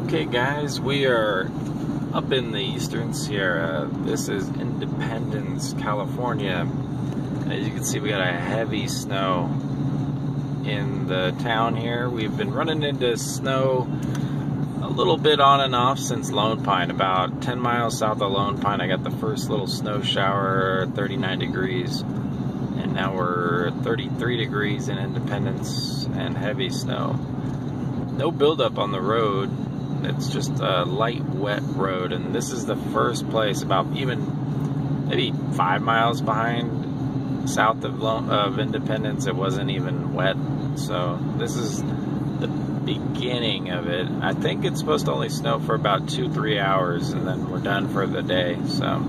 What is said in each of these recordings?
Okay guys, we are up in the Eastern Sierra. This is Independence, California. As you can see, we got a heavy snow in the town here. We've been running into snow a little bit on and off since Lone Pine. About 10 miles south of Lone Pine, I got the first little snow shower, 39 degrees. And now we're 33 degrees in Independence and heavy snow. No buildup on the road. It's just a light, wet road, and this is the first place, about even maybe 5 miles behind south of Independence, it wasn't even wet. So this is the beginning of it. I think it's supposed to only snow for about 2-3 hours, and then we're done for the day. So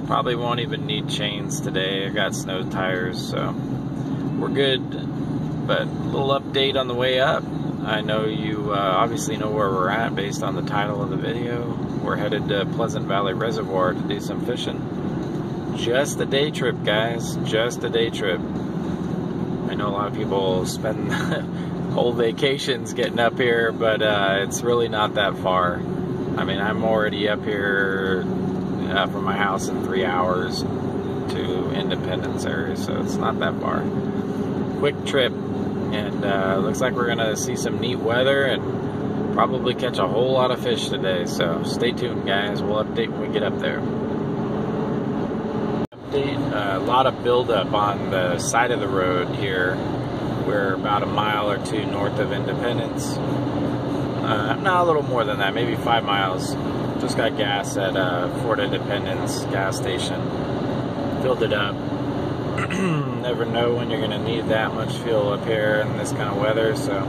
probably won't even need chains today. I got snow tires, so we're good. But a little update on the way up. I know you obviously know where we're at based on the title of the video. We're headed to Pleasant Valley Reservoir to do some fishing. Just a day trip, guys. Just a day trip. I know a lot of people spend whole vacations getting up here, but it's really not that far. I mean, I'm already up here from my house in 3 hours to Independence area, so it's not that far. Quick trip. And looks like we're gonna see some neat weather and probably catch a whole lot of fish today. So stay tuned, guys. We'll update when we get up there. A lot of buildup on the side of the road here. We're about a mile or two north of Independence. Not a little more than that, maybe 5 miles. Just got gas at Fort Independence gas station. Filled it up. Never know when you're going to need that much fuel up here in this kind of weather, so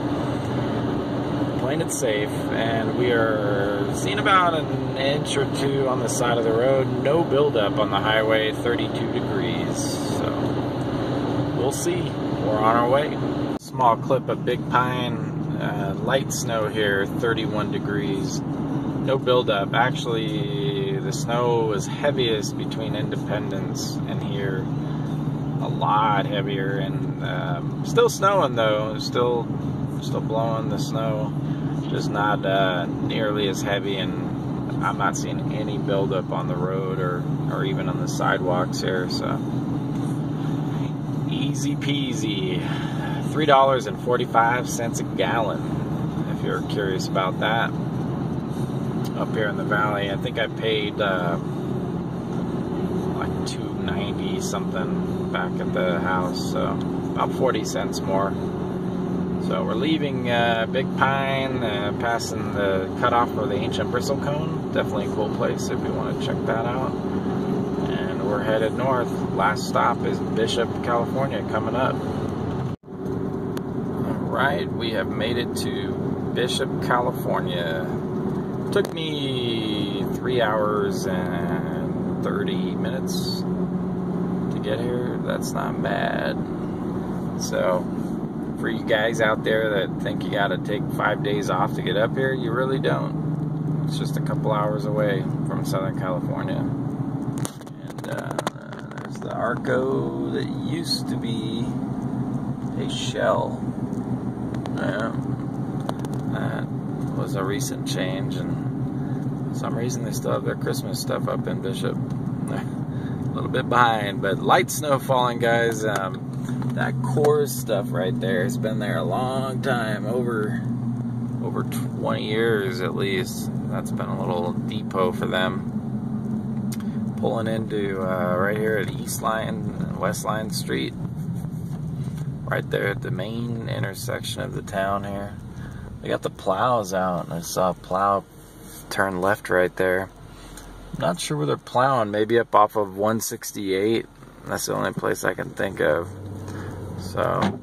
playing it safe. And we are seeing about an inch or two on the side of the road. No buildup on the highway, 32 degrees. So we'll see. We're on our way. Small clip of Big Pine, light snow here, 31 degrees. No buildup. Actually, the snow was heaviest between Independence and here. A lot heavier, and still snowing though. Still blowing the snow, just not nearly as heavy. And I'm not seeing any buildup on the road or even on the sidewalks here. So easy peasy. $3.45 a gallon. If you're curious about that, up here in the valley, I think I paid like $2.90 something back at the house, so about 40 cents more. So we're leaving Big Pine, passing the cutoff for the ancient bristlecone. Definitely a cool place if you want to check that out. And we're headed north. Last stop is Bishop, California, coming up. Alright, we have made it to Bishop, California. Took me 3 hours and 30 minutes to get here. That's not bad. So for you guys out there that think you gotta take 5 days off to get up here, you really don't. It's just a couple hours away from Southern California. And there's the Arco that used to be a shell. That was a recent change, and for some reason they still have their Christmas stuff up in Bishop. A little bit behind, but light snow falling, guys. That core stuff right there has been there a long time, over 20 years at least. That's been a little depot for them. Pulling into right here at East Line, West Line Street, right there at the main intersection of the town here. They got the plows out, and I saw a plow turn left right there. Not sure where they're plowing, maybe up off of 168. That's the only place I can think of. So,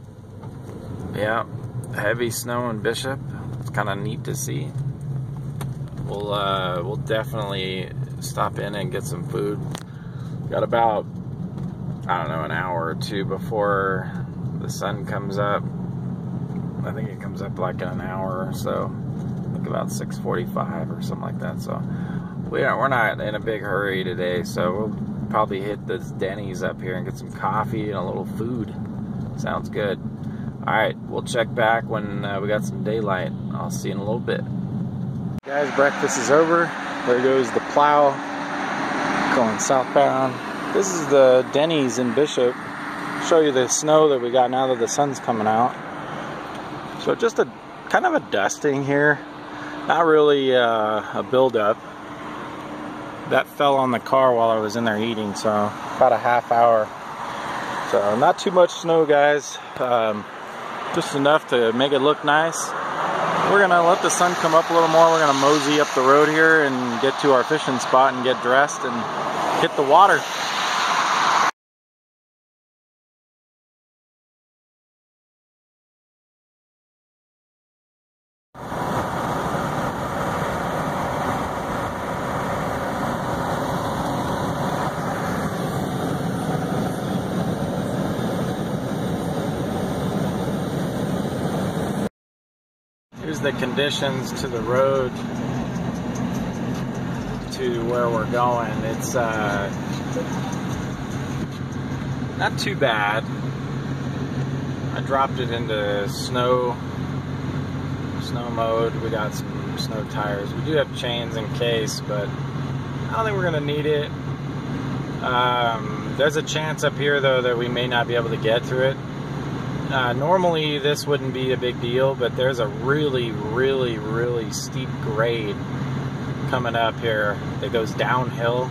yeah, heavy snow in Bishop. It's kind of neat to see. We'll definitely stop in and get some food. Got about, I don't know, an hour or two before the sun comes up. I think it comes up like in an hour or so. I think about 6:45 or something like that. So we're not in a big hurry today, so we'll probably hit this Denny's up here and get some coffee and a little food. Sounds good. Alright, we'll check back when we got some daylight. I'll see you in a little bit. Guys, breakfast is over. There goes the plow going southbound. This is the Denny's in Bishop. Show you the snow that we got now that the sun's coming out. So just a kind of a dusting here. Not really a buildup. That fell on the car while I was in there eating, so about a half hour. So not too much snow, guys. Just enough to make it look nice. We're gonna let the sun come up a little more. We're gonna mosey up the road here and get to our fishing spot and get dressed and hit the water. Here's the conditions to the road to where we're going. It's not too bad. I dropped it into snow mode. We got some snow tires. We do have chains in case, but I don't think we're gonna need it. There's a chance up here though that we may not be able to get through it. Normally this wouldn't be a big deal, but there's a really steep grade coming up here that goes downhill.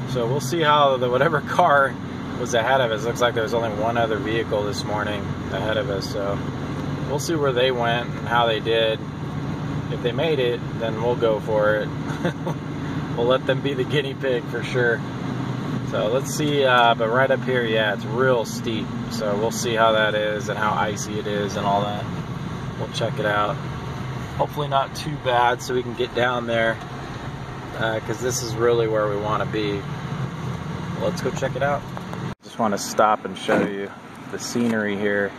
So we'll see how whatever car was ahead of us. Looks like there's only one other vehicle this morning ahead of us, so we'll see where they went and how they did. If they made it, then we'll go for it. We'll let them be the guinea pig for sure. So let's see, but right up here, yeah, it's real steep. So we'll see how that is and how icy it is and all that. We'll check it out. Hopefully not too bad so we can get down there, because this is really where we want to be. Let's go check it out. Just want to stop and show you the scenery here.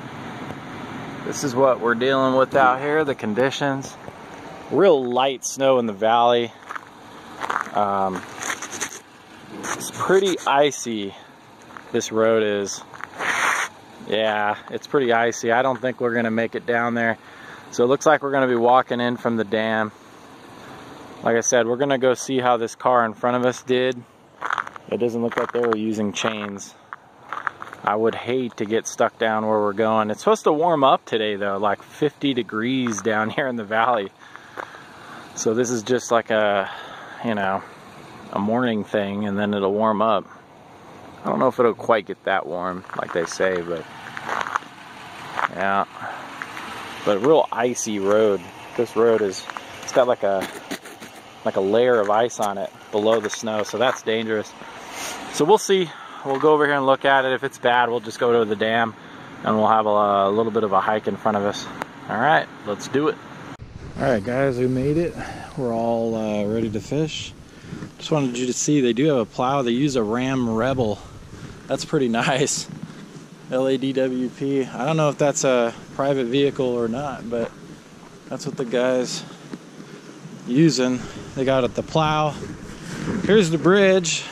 This is what we're dealing with out here, the conditions. Real light snow in the valley. It's pretty icy, this road is. Yeah, it's pretty icy. I don't think we're gonna make it down there. So it looks like we're gonna be walking in from the dam. Like I said, we're gonna go see how this car in front of us did. It doesn't look like they were using chains. I would hate to get stuck down where we're going. It's supposed to warm up today though, like 50 degrees down here in the valley. So this is just like a, you know, a morning thing, and then it'll warm up. I don't know if it'll quite get that warm like they say, but yeah. But a real icy road. This road is, it's got like a layer of ice on it below the snow, so that's dangerous. So we'll see. We'll go over here and look at it. If it's bad, we'll just go to the dam and we'll have a little bit of a hike in front of us. All right, let's do it. All right, guys, we made it. We're all ready to fish. Just wanted you to see they do have a plow. They use a Ram Rebel. That's pretty nice. LADWP. I don't know if that's a private vehicle or not, but that's what the guy's using. They got it the plow. Here's the bridge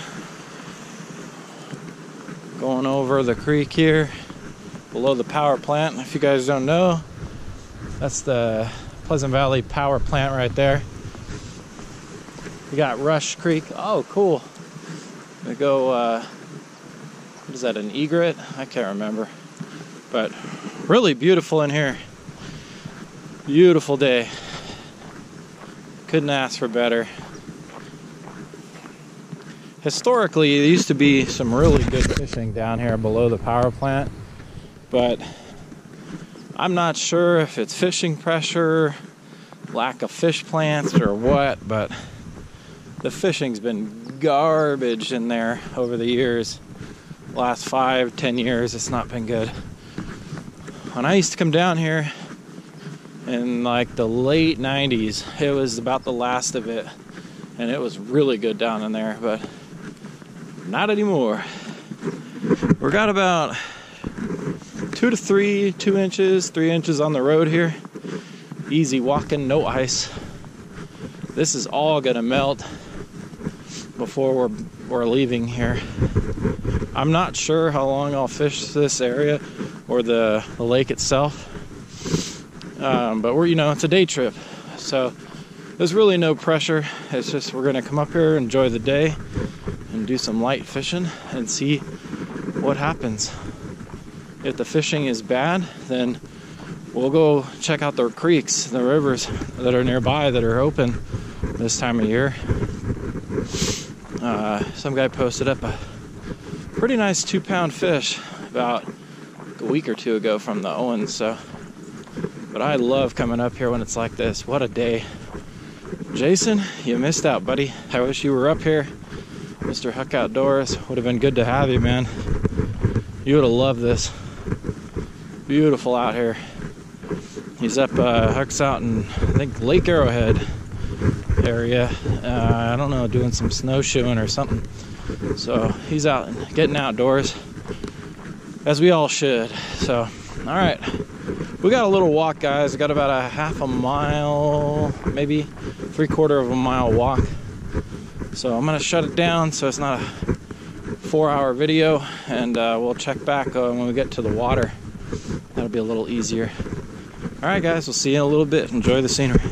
going over the creek here below the power plant. If you guys don't know, that's the Pleasant Valley power plant right there. We got Rush Creek. Oh, cool. We go, what is that, an egret? I can't remember. But really beautiful in here. Beautiful day. Couldn't ask for better. Historically, there used to be some really good fishing down here below the power plant. But I'm not sure if it's fishing pressure, lack of fish plants, or what, but the fishing's been garbage in there over the years. Last 5-10 years, it's not been good. When I used to come down here in like the late 90s, it was about the last of it, and it was really good down in there, but not anymore. We got about 2 to 3, 2 inches, 3 inches on the road here. Easy walking, no ice. This is all gonna melt before we're leaving here. I'm not sure how long I'll fish this area or the lake itself, but we're, you know, it's a day trip, so there's really no pressure. It's just we're gonna come up here, enjoy the day, and do some light fishing and see what happens. If the fishing is bad, then we'll go check out the creeks, the rivers that are nearby that are open this time of year. Some guy posted up a pretty nice 2-pound fish about a week or two ago from the Owens. But I love coming up here when it's like this. What a day. Jason, you missed out, buddy. I wish you were up here. Mr. Huck Outdoors, would have been good to have you, man. You would have loved this. Beautiful out here. He's up, Huck's out in, I think, Lake Arrowhead area. I don't know, doing some snowshoeing or something. So he's out getting outdoors, as we all should. So, all right. We got a little walk, guys. We got about a half a mile, maybe 3/4 of a mile walk. So I'm gonna shut it down so it's not a 4-hour video, and we'll check back when we get to the water. That'll be a little easier. All right, guys, we'll see you in a little bit. Enjoy the scenery.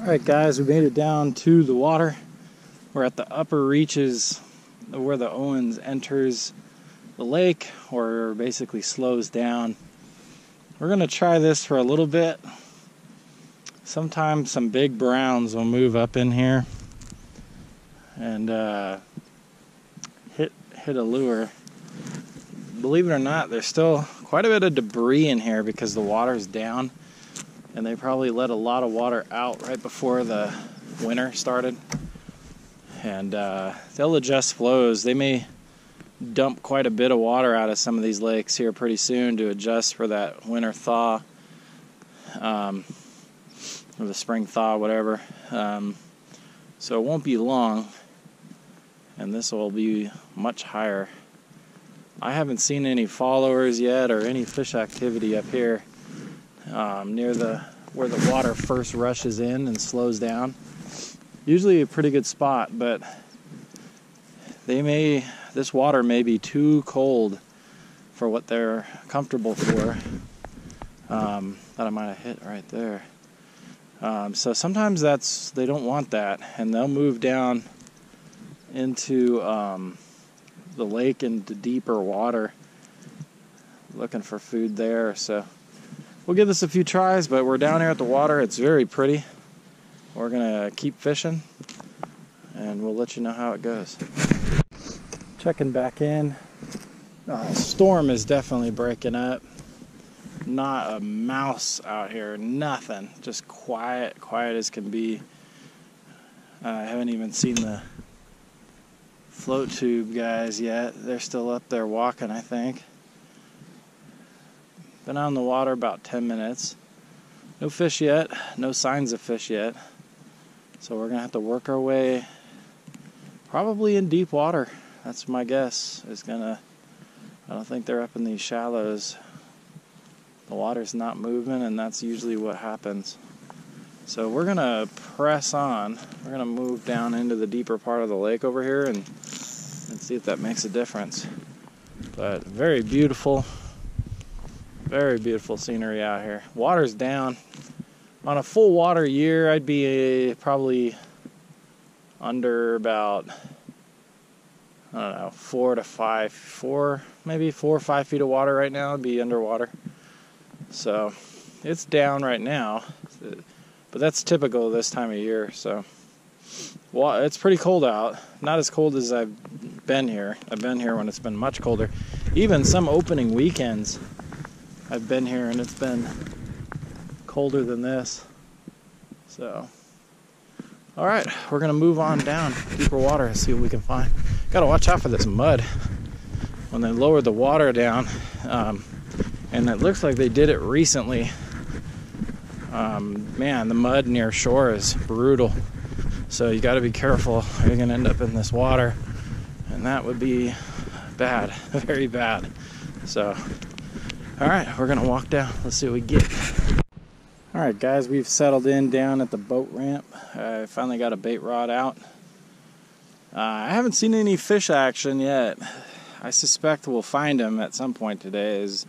All right, guys, we made it down to the water. We're at the upper reaches where the Owens enters the lake, or basically slows down. We're gonna try this for a little bit. Sometimes some big browns will move up in here and hit a lure. Believe it or not, there's still quite a bit of debris in here because the water's down, and they probably let a lot of water out right before the winter started. And they'll adjust flows. They may dump quite a bit of water out of some of these lakes here pretty soon to adjust for that winter thaw, or the spring thaw, whatever. So it won't be long, and this will be much higher. I haven't seen any followers yet or any fish activity up here near where the water first rushes in and slows down. Usually a pretty good spot, but this water may be too cold for what they're comfortable for. That I might have hit right there. So sometimes they don't want that, and they'll move down into the lake into deeper water looking for food there. So we'll give this a few tries, but we're down here at the water. It's very pretty. We're gonna keep fishing, and we'll let you know how it goes. Checking back in. Storm is definitely breaking up. Not a mouse out here, nothing. Just quiet as can be. I haven't even seen the float tube guys yet. They're still up there walking, I think. Been on the water about 10 minutes. No fish yet, no signs of fish yet. So we're gonna have to work our way probably in deep water. That's my guess. I don't think they're up in these shallows. The water's not moving, and that's usually what happens. So we're gonna press on. We're gonna move down into the deeper part of the lake over here and see if that makes a difference. But very beautiful scenery out here. Water's down. On a full water year, I'd be probably under about, I don't know, 4 or 5 feet of water right now. It'd be underwater. So it's down right now, but that's typical this time of year. So it's pretty cold out. Not as cold as I've been here. I've been here when it's been much colder. Even some opening weekends I've been here and it's been colder than this. So all right, we're gonna move on down deeper water and see what we can find. Gotta watch out for this mud when they lower the water down. And it looks like they did it recently. Man, the mud near shore is brutal. So you got to be careful. You're going to end up in this water. And that would be bad. Very bad. So, all right, we're going to walk down. Let's see what we get. All right, guys, we've settled in down at the boat ramp. I finally got a bait rod out. I haven't seen any fish action yet. I suspect we'll find them at some point today. As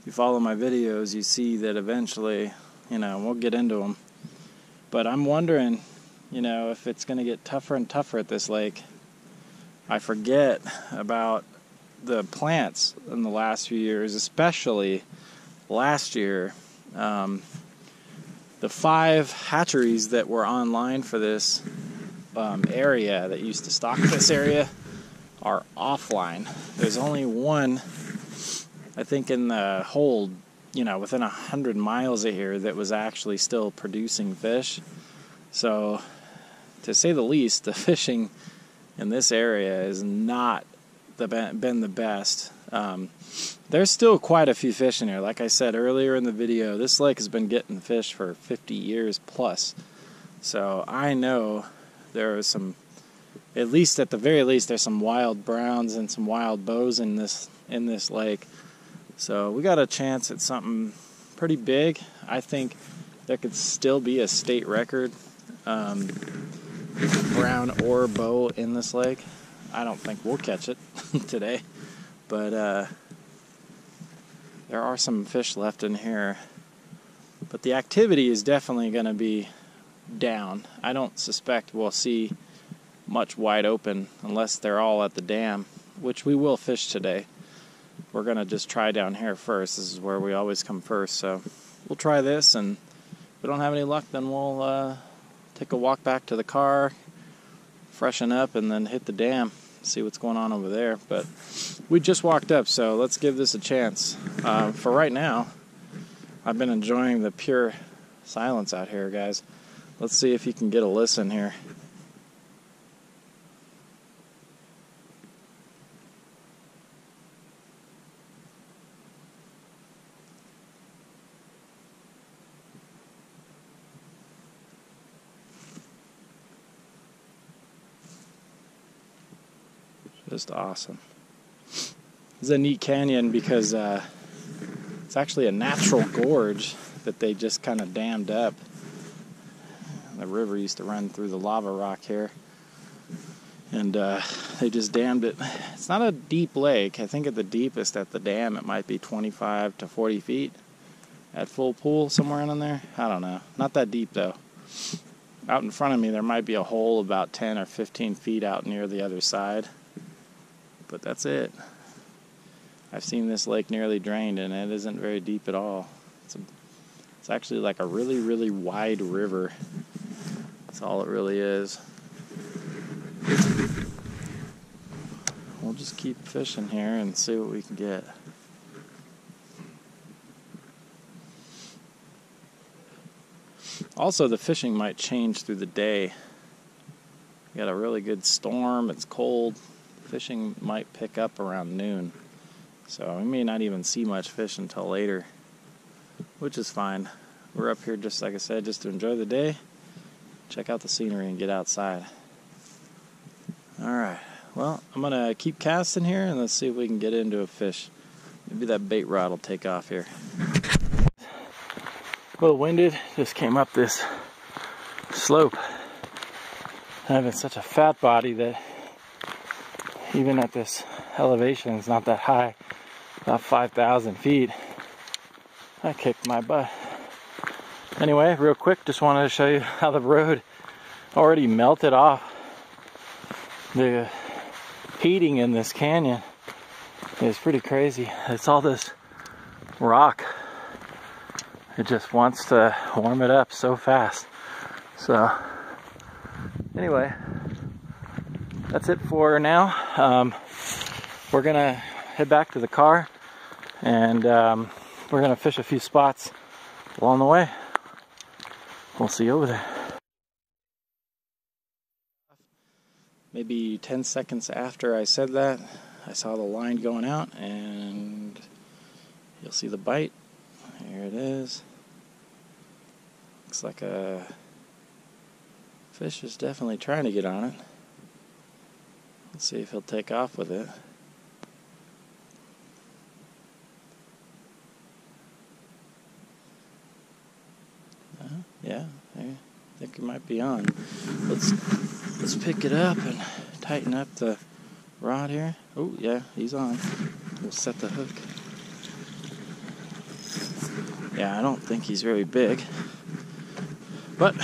you follow my videos, you see that eventually you know, we'll get into them. But I'm wondering, you know, if it's going to get tougher and tougher at this lake. I forget about the plants in the last few years, especially last year. The 5 hatcheries that were online for this area that used to stock this area are offline. There's only one, I think, in the whole, you know, within 100 miles of here that was actually still producing fish. So, to say the least, the fishing in this area has not been the best. There's still quite a few fish in here. Like I said earlier in the video, this lake has been getting fish for 50 years plus. So I know there are some, at least at the very least, there's some wild browns and some wild bows in this lake. So we got a chance at something pretty big. I think there could still be a state record brown or bow in this lake. I don't think we'll catch it today, but there are some fish left in here. But the activity is definitely going to be down. I don't suspect we'll see much wide open unless they're all at the dam, which we will fish today. We're going to just try down here first. This is where we always come first, so we'll try this, and if we don't have any luck, then we'll take a walk back to the car, freshen up, and then hit the dam, see what's going on over there. But we just walked up, so let's give this a chance. For right now, I've been enjoying the pure silence out here, guys. Let's see if you can get a listen here. Just awesome. This is a neat canyon because it's actually a natural gorge that they just kind of dammed up. The river used to run through the lava rock here, and they just dammed it. It's not a deep lake. I think at the deepest at the dam it might be 25 to 40 feet. At full pool, somewhere in there. I don't know. Not that deep though. Out in front of me there might be a hole about 10 or 15 feet out near the other side. But that's it. I've seen this lake nearly drained, and it isn't very deep at all. It's actually like a really, really wide river. That's all it really is. We'll just keep fishing here and see what we can get. Also, the fishing might change through the day. We got a really good storm. It's cold. Fishing might pick up around noon, so we may not even see much fish until later, which is fine. We're up here, just like I said, just to enjoy the day, check out the scenery, and get outside. Alright, well, I'm going to keep casting here, and let's see if we can get into a fish. Maybe that bait rod will take off here. A little winded, just came up this slope. Having such a fat body that even at this elevation, it's not that high, about 5,000 feet. I kicked my butt. Anyway, real quick, just wanted to show you how the road already melted off. The heating in this canyon is pretty crazy. It's all this rock. It just wants to warm it up so fast. So, anyway, that's it for now. We're gonna head back to the car, and we're gonna fish a few spots along the way. We'll see you over there. Maybe 10 seconds after I said that, I saw the line going out, and you'll see the bite. Here it is. Looks like a fish is definitely trying to get on it. Let's see if he'll take off with it. Yeah, I think it might be on. Let's pick it up and tighten up the rod here. Oh yeah, he's on. We'll set the hook. Yeah, I don't think he's very big. But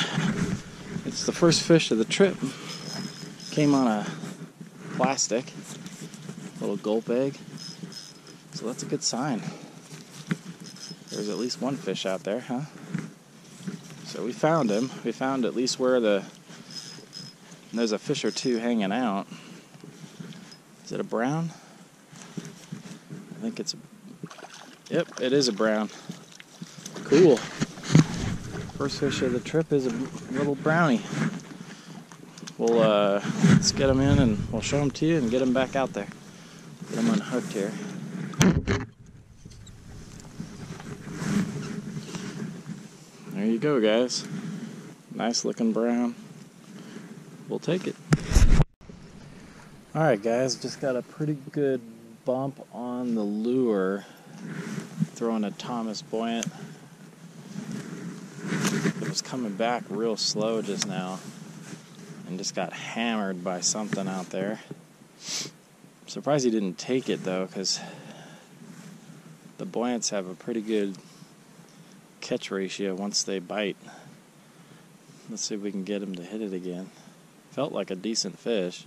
it's the first fish of the trip. Came on a plastic, little gulp egg. So that's a good sign. There's at least one fish out there, huh? So we found him. We found at least where there's a fish or two hanging out. Is it a brown? I think it's yep, it is a brown. Cool. First fish of the trip is a little brownie. We'll let's get him in and we'll show him to you and get him back out there. Get him unhooked here. There you go, guys. Nice looking brown. We'll take it. Alright guys, just got a pretty good bump on the lure. Throwing a Thomas Buoyant. It was coming back real slow just now. And just got hammered by something out there. I'm surprised he didn't take it though, because the buoyants have a pretty good catch ratio once they bite. Let's see if we can get him to hit it again. Felt like a decent fish.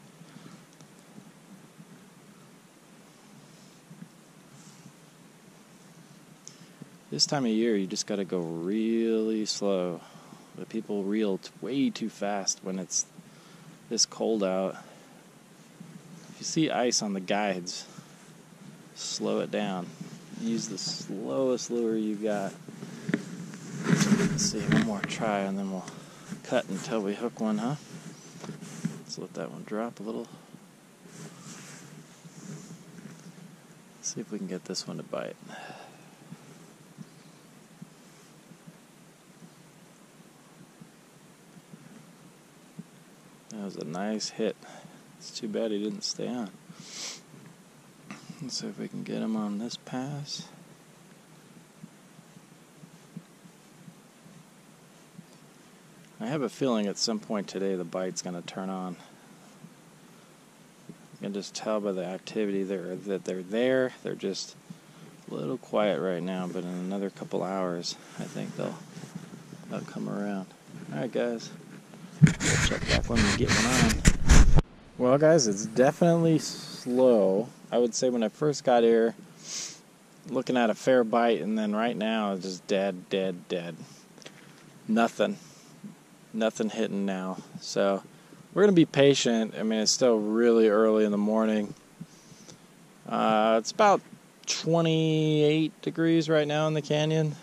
This time of year you just gotta go really slow. But people reel way too fast when it's this cold out. If you see ice on the guides, slow it down. Use the slowest lure you got. Let's see, one more try and then we'll cut until we hook one, huh? Let's let that one drop a little. Let's see if we can get this one to bite. That was a nice hit. It's too bad he didn't stay on. Let's see if we can get him on this pass. I have a feeling at some point today the bite's going to turn on. You can just tell by the activity that they're there. They're just a little quiet right now, but in another couple hours, I think they'll come around. Alright guys, we'll check back when we get one on. Well guys, it's definitely slow. I would say when I first got here, looking at a fair bite, and then right now it's just dead. Nothing hitting now. So we're going to be patient. I mean, it's still really early in the morning. It's about 28 degrees right now in the canyon.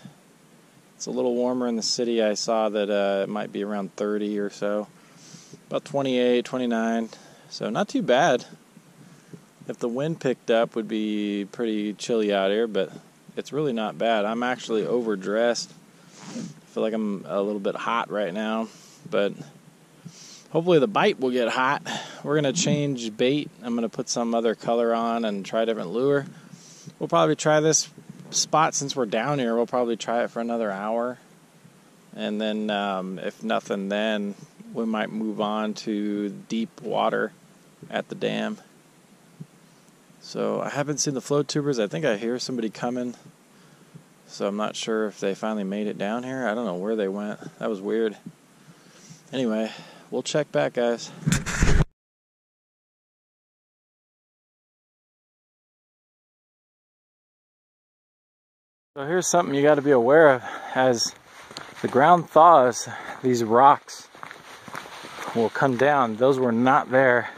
It's a little warmer in the city. I saw that it might be around 30 or so. About 28, 29. So not too bad. If the wind picked up, would be pretty chilly out here, but it's really not bad. I'm actually overdressed. I feel like I'm a little bit hot right now, but hopefully the bite will get hot. We're going to change bait. I'm going to put some other color on and try a different lure. We'll probably try this spot since we're down here. We'll probably try it for another hour. And then if nothing, then we might move on to deep water at the dam. So I haven't seen the float tubers. I think I hear somebody coming. So I'm not sure if they finally made it down here. I don't know where they went. That was weird. Anyway, we'll check back, guys. So here's something you got to be aware of. As the ground thaws, these rocks will come down. Those were not there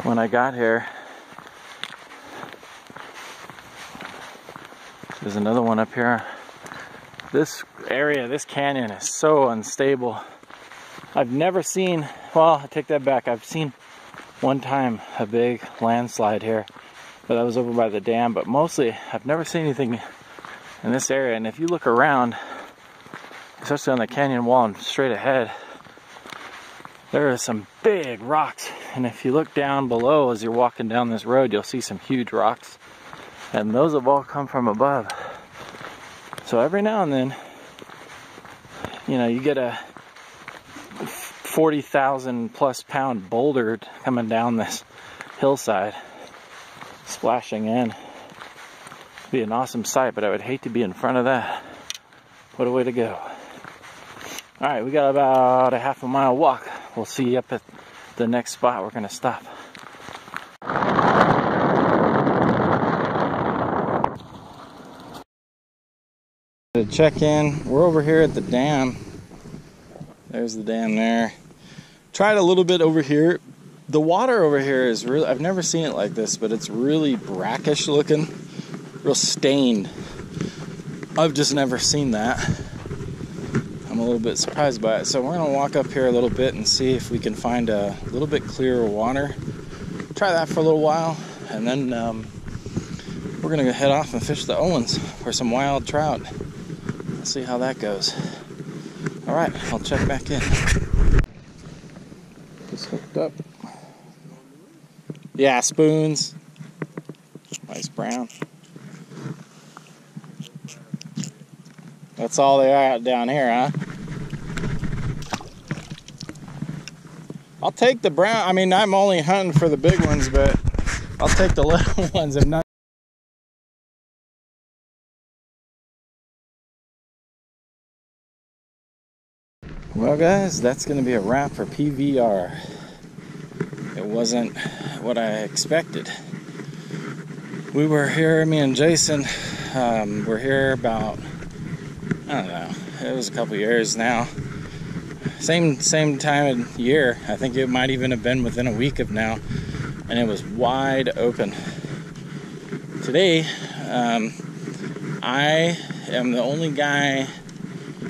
when I got here. There's another one up here. This area, this canyon is so unstable. I've never seen, well, I take that back. I've seen one time a big landslide here, but that was over by the dam. But mostly, I've never seen anything in this area. And if you look around, especially on the canyon wall and straight ahead, there are some big rocks. And if you look down below as you're walking down this road, you'll see some huge rocks. And those have all come from above. So every now and then, you know, you get a 40,000 plus pound boulder coming down this hillside, splashing in. Be an awesome sight, but I would hate to be in front of that. What a way to go. Alright, we got about a half a mile walk. We'll see you up at the next spot we're gonna stop. To check in, we're over here at the dam. There's the dam there. Tried a little bit over here. The water over here is really, I've never seen it like this, but it's really brackish looking, real stained. I've just never seen that. I'm a little bit surprised by it. So we're gonna walk up here a little bit and see if we can find a little bit clearer water. Try that for a little while, and then we're gonna go head off and fish the Owens for some wild trout. Let's see how that goes. All right, I'll check back in. Just hooked up. Yeah, spoons. Nice brown. That's all they are out down here, huh? I'll take the brown. I mean, I'm only hunting for the big ones, but I'll take the little ones if not. Well, guys, that's going to be a wrap for PVR. It wasn't what I expected. We were here, me and Jason, we're here about, I don't know, it was a couple years now. Same time of year. I think it might even have been within a week of now, and it was wide open. Today, I am the only guy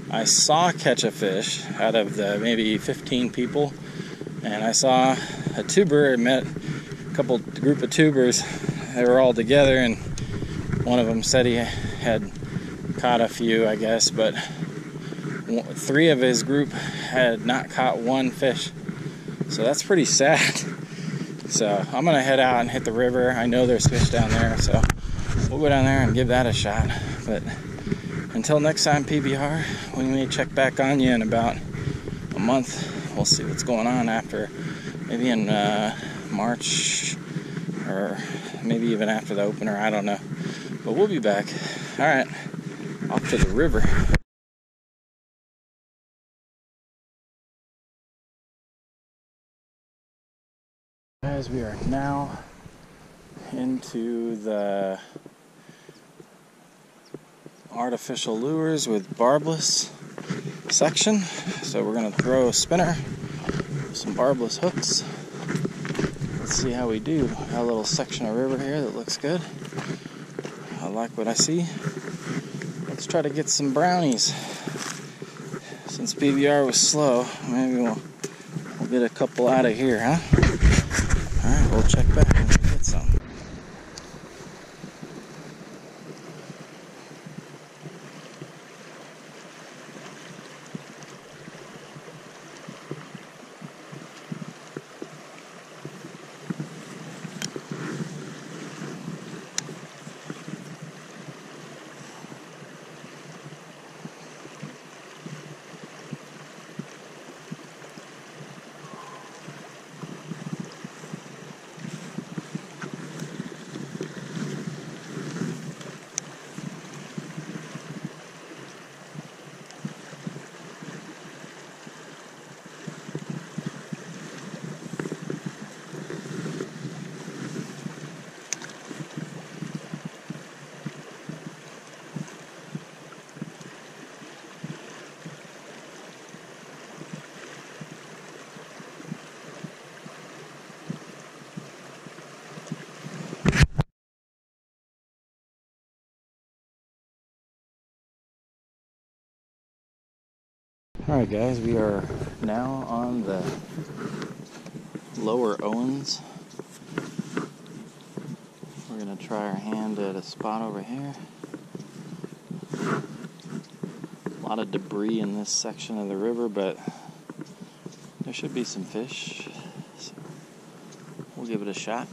I saw catch a fish out of the maybe 15 people, and I saw a tuber. I met a group of tubers. They were all together, and one of them said he had caught a few, I guess, but 3 of his group had not caught one fish. So that's pretty sad. So I'm gonna head out and hit the river. I know there's fish down there, so we'll go down there and give that a shot. But until next time, PBR, we may check back on you in about a month. We'll see what's going on after, maybe in March, or maybe even after the opener, I don't know. But we'll be back. All right, off to the river. Guys, we are now into the artificial lures with barbless section. So we're gonna throw a spinner, some barbless hooks. Let's see how we do. Got a little section of river here that looks good. I like what I see. Let's try to get some brownies. Since PBR was slow, maybe we'll get a couple out of here, huh? Alright, we'll check back and get some. Alright guys, we are now on the lower Owens. We're going to try our hand at a spot over here. A lot of debris in this section of the river, but there should be some fish. So we'll give it a shot.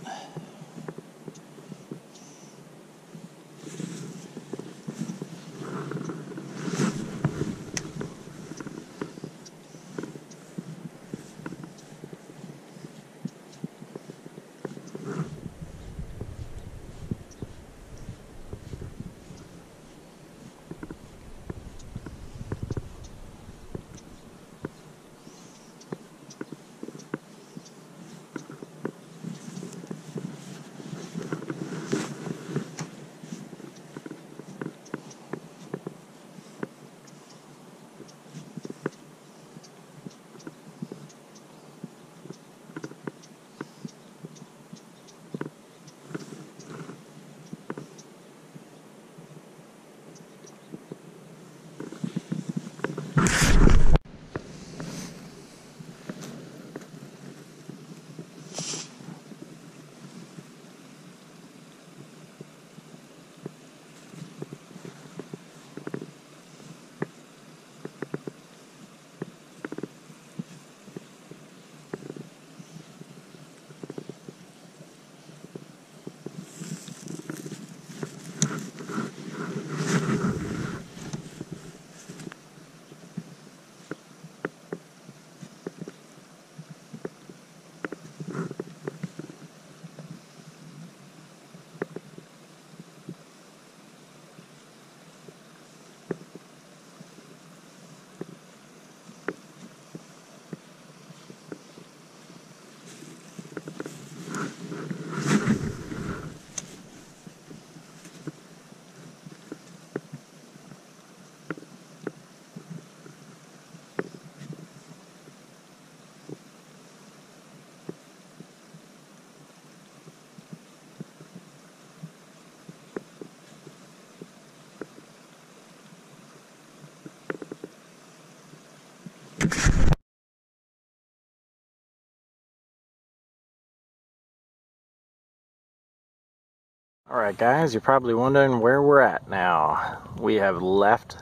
Alright guys, you're probably wondering where we're at now. We have left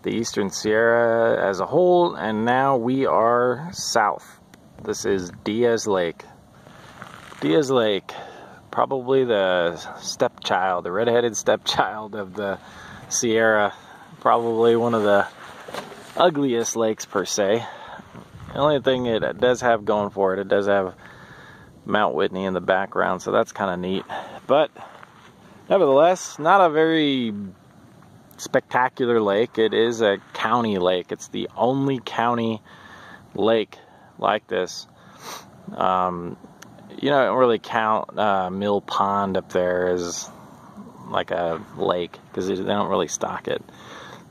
the Eastern Sierra as a whole, and now we are south. This is Diaz Lake. Diaz Lake, probably the stepchild, the redheaded stepchild of the Sierra. Probably one of the ugliest lakes per se. The only thing it does have going for it, it does have Mount Whitney in the background, so that's kind of neat. But nevertheless, not a very spectacular lake. It is a county lake. It's the only county lake like this. You don't really count Mill Pond up there as like a lake because they don't really stock it.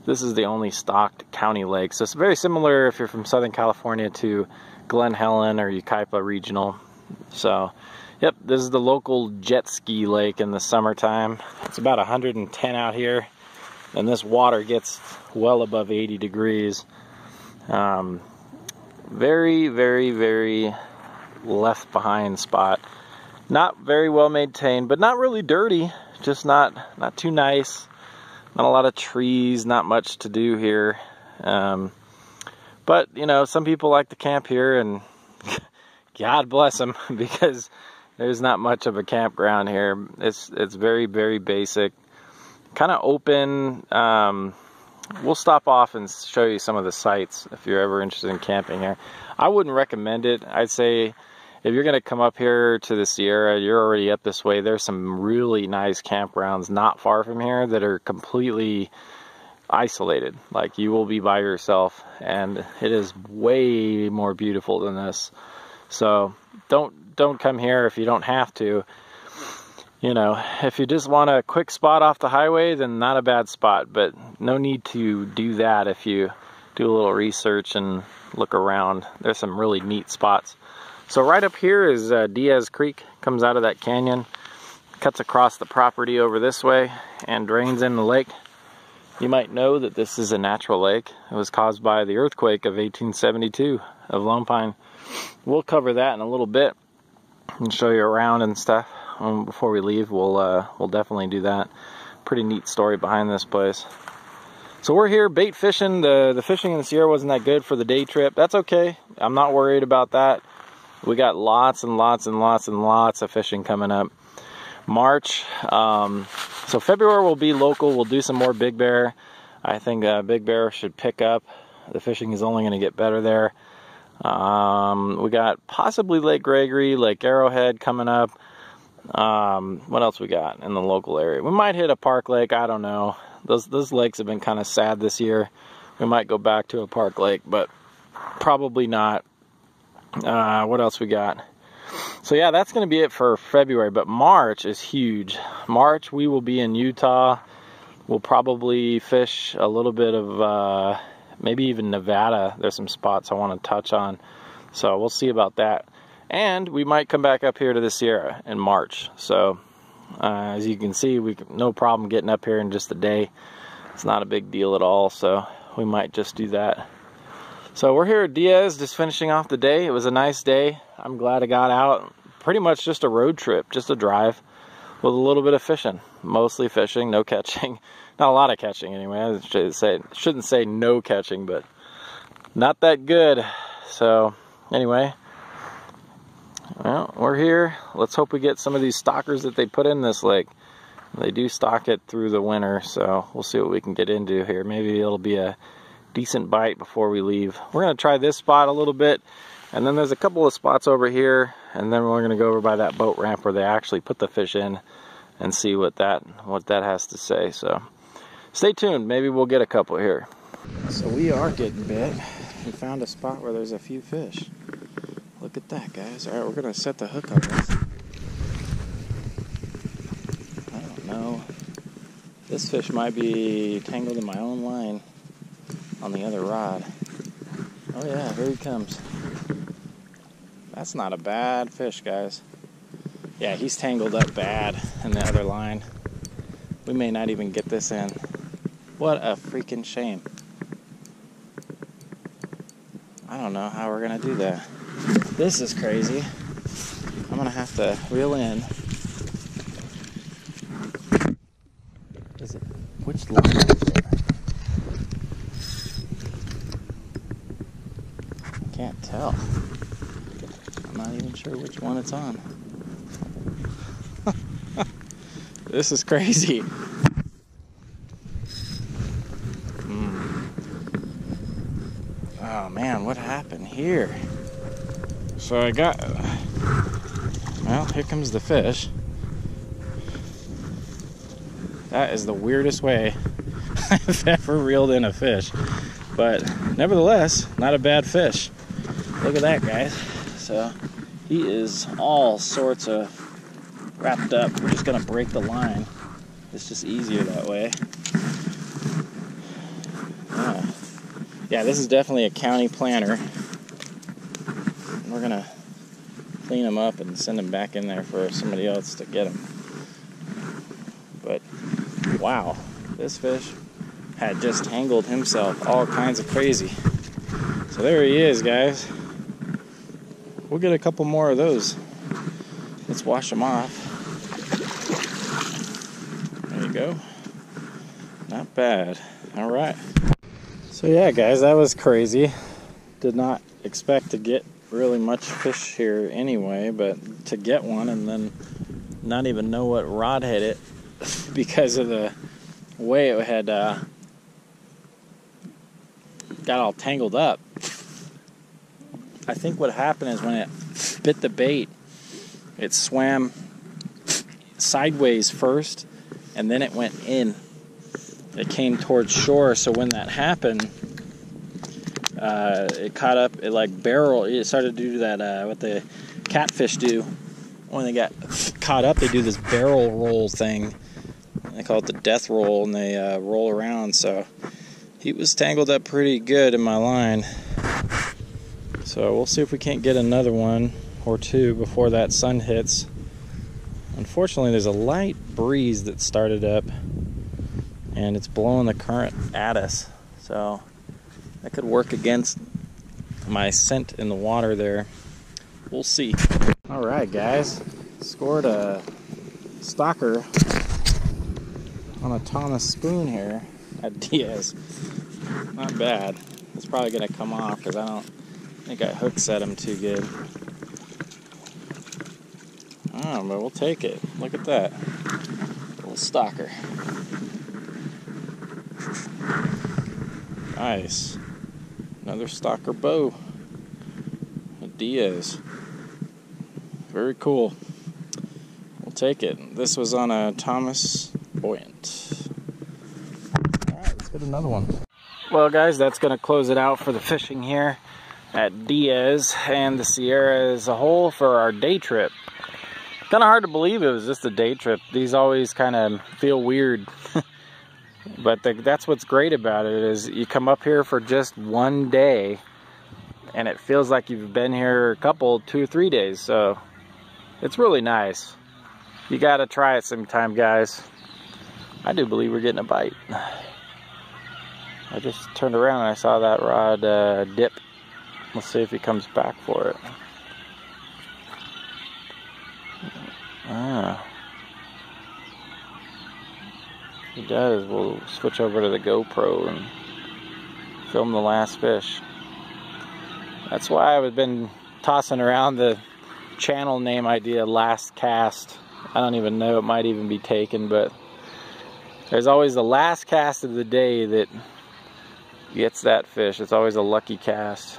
This is the only stocked county lake. So it's very similar if you're from Southern California to Glen Helen or Yucaipa Regional. So, yep, this is the local jet ski lake in the summertime. It's about 110 out here, and this water gets well above 80 degrees. Very, very, very left behind spot. Not very well maintained, but not really dirty. Just not too nice. Not a lot of trees, not much to do here. But, you know, some people like to camp here, and God bless them, because there's not much of a campground here. It's very, very basic, kind of open. We'll stop off and show you some of the sites if you're ever interested in camping here. I wouldn't recommend it. I'd say if you're going to come up here to the Sierra, you're already up this way. There's some really nice campgrounds not far from here that are completely isolated. Like, you will be by yourself, and it is way more beautiful than this. So don't come here if you don't have to. You know, if you just want a quick spot off the highway, then not a bad spot, but no need to do that if you do a little research and look around. There's some really neat spots. So right up here is Diaz Creek, comes out of that canyon, cuts across the property over this way, and drains in the lake. You might know that this is a natural lake. It was caused by the earthquake of 1872 of Lone Pine. We'll cover that in a little bit and show you around and stuff. Before we leave, we'll definitely do that. Pretty neat story behind this place. So we're here bait fishing. The fishing in the Sierra wasn't that good for the day trip. That's okay. I'm not worried about that. We got lots and lots and lots and lots of fishing coming up. March. So February will be local. We'll do some more Big Bear. I think Big Bear should pick up. The fishing is only going to get better there. We got possibly Lake Gregory, Lake Arrowhead coming up. What else we got in the local area? We might hit a park lake. I don't know. Those lakes have been kind of sad this year. We might go back to a park lake, but probably not. What else we got? So yeah, that's going to be it for February, but March is huge. March, we will be in Utah. We'll probably fish a little bit of maybe even Nevada. There's some spots I want to touch on, so we'll see about that. And we might come back up here to the Sierra in March. So as you can see, no problem getting up here in just a day. It's not a big deal at all, so we might just do that. So we're here at Diaz, just finishing off the day. It was a nice day. I'm glad I got out. Pretty much just a road trip, just a drive with a little bit of fishing. Mostly fishing, no catching. Not a lot of catching anyway. I shouldn't say no catching, but not that good. So anyway, well, we're here. Let's hope we get some of these stockers that they put in this lake. They do stock it through the winter, so we'll see what we can get into here. Maybe it'll be a decent bite before we leave. We're going to try this spot a little bit, and then there's a couple of spots over here, and then we're going to go over by that boat ramp where they actually put the fish in and see what that has to say. So stay tuned. Maybe we'll get a couple here. So we are getting bit. We found a spot where there's a few fish. Look at that, guys. All right, we're going to set the hook on this. I don't know. This fish might be tangled in my own line on the other rod. Oh yeah, here he comes. That's not a bad fish, guys. Yeah, he's tangled up bad in the other line. We may not even get this in. What a freaking shame. I don't know how we're gonna do that. This is crazy. I'm gonna have to reel in. tell. I'm not even sure which one it's on. This is crazy. Oh man, what happened here? So I got, well, here comes the fish. That is the weirdest way I've ever reeled in a fish. But nevertheless, not a bad fish. Look at that, guys. So he is all sorts of wrapped up. We're just gonna break the line. It's just easier that way. Yeah, this is definitely a county planter. We're gonna clean them up and send them back in there for somebody else to get them. But wow, this fish had just tangled himself all kinds of crazy. So there he is, guys. We'll get a couple more of those. Let's wash them off. There you go. Not bad. All right. So yeah, guys, that was crazy. Did not expect to get really much fish here anyway, but to get one and then not even know what rod hit it because of the way it had got all tangled up. I think what happened is when it bit the bait, it swam sideways first and then it went in. It came towards shore, so when that happened, it caught up, it like barrel, it started to do that, what the catfish do. When they got caught up, they do this barrel roll thing. They call it the death roll, and they roll around, so he was tangled up pretty good in my line. So we'll see if we can't get another one or two before that sun hits. Unfortunately, there's a light breeze that started up, and it's blowing the current at us, so that could work against my scent in the water there. We'll see. All right, guys, scored a stalker on a Thomas spoon here at Diaz. Not bad. It's probably gonna come off because I don't think I hook set him too good. Oh, but we'll take it. Look at that little stalker. Nice. Another stalker bow. A Diaz. Very cool. We'll take it. This was on a Thomas Buoyant. Alright, let's get another one. Well, guys, that's going to close it out for the fishing here at Diaz and the Sierra as a whole for our day trip. Kind of hard to believe it was just a day trip. These always kind of feel weird. But that's what's great about it, is you come up here for just one day and it feels like you've been here a couple, 2 or 3 days. So it's really nice. You got to try it sometime, guys. I do believe we're getting a bite. I just turned around and I saw that rod dip. Let's see if he comes back for it. Ah. If he does, we'll switch over to the GoPro and film the last fish. That's why I've been tossing around the channel name idea, Last Cast. I don't even know, it might even be taken, but there's always the last cast of the day that gets that fish. It's always a lucky cast.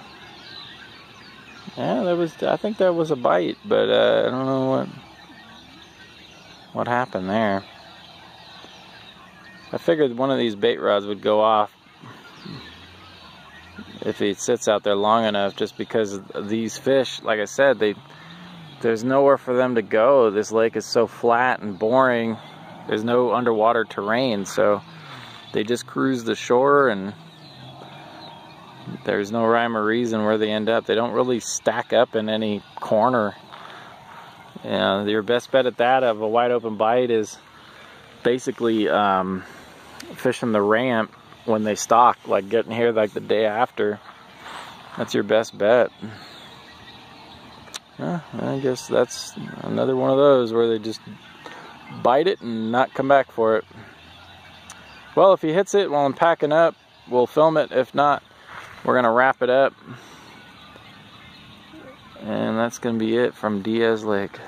Yeah, I think there was a bite, but I don't know what happened there. I figured one of these bait rods would go off if he sits out there long enough, just because of these fish, like I said, there's nowhere for them to go. This lake is so flat and boring. There's no underwater terrain, so they just cruise the shore and there's no rhyme or reason where they end up. They don't really stack up in any corner. Your best bet at that of a wide open bite is basically fishing the ramp when they stock, like getting here like the day after. That's your best bet. Yeah, I guess that's another one of those where they just bite it and not come back for it. Well, if he hits it while I'm packing up, we'll film it. If not, we're gonna wrap it up And that's going to be it from Diaz Lake.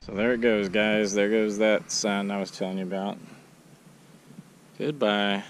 So there it goes, guys. There goes that sun I was telling you about. Goodbye.